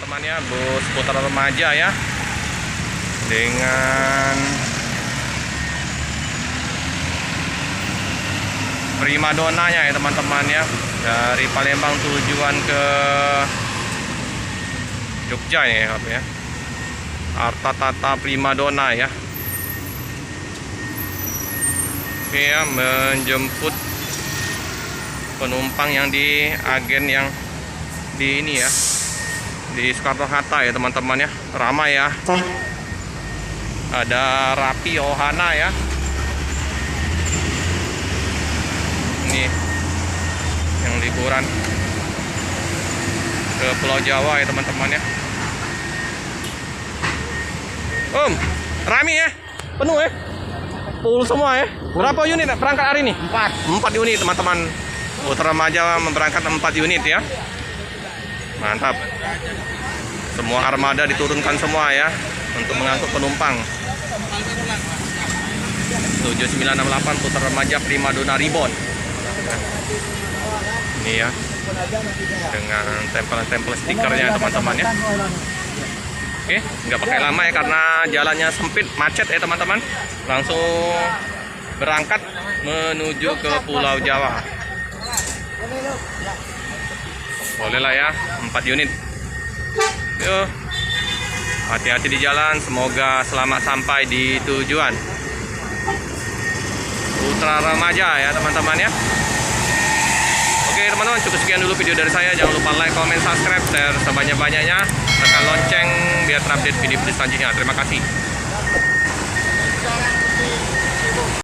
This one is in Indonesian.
teman-teman ya, bus putra remaja ya, dengan primadonanya ya teman-teman ya, dari Palembang tujuan ke Jogja ya Arta Tata Primadona ya. Oke ya, menjemput penumpang yang di agen yang di ini ya, di Soekarno-Hatta ya teman-teman ya, ramai ya. Ada Rapi Ohana ya, ini yang liburan ke Pulau Jawa ya teman-teman ya. Rame ya, penuh ya, full semua ya. Berapa unit berangkat hari ini? 4 unit teman-teman. Putra Remaja memberangkat 4 unit ya. Mantap. Semua armada diturunkan semua ya untuk mengangkut penumpang. 7968 Putra Remaja Primadona Ribbon. Ini ya, dengan tempel-tempel stikernya teman-teman ya. Oke, nggak pakai lama ya karena jalannya sempit, macet ya teman-teman. Langsung berangkat menuju ke Pulau Jawa. Boleh lah ya, 4 unit. Yuk, hati-hati di jalan, semoga selamat sampai di tujuan. Putra Remaja ya teman-teman ya. Oke teman-teman, cukup sekian dulu video dari saya. Jangan lupa like, comment, subscribe, share sebanyak-banyaknya, tekan lonceng biar terupdate video selanjutnya. Terima kasih.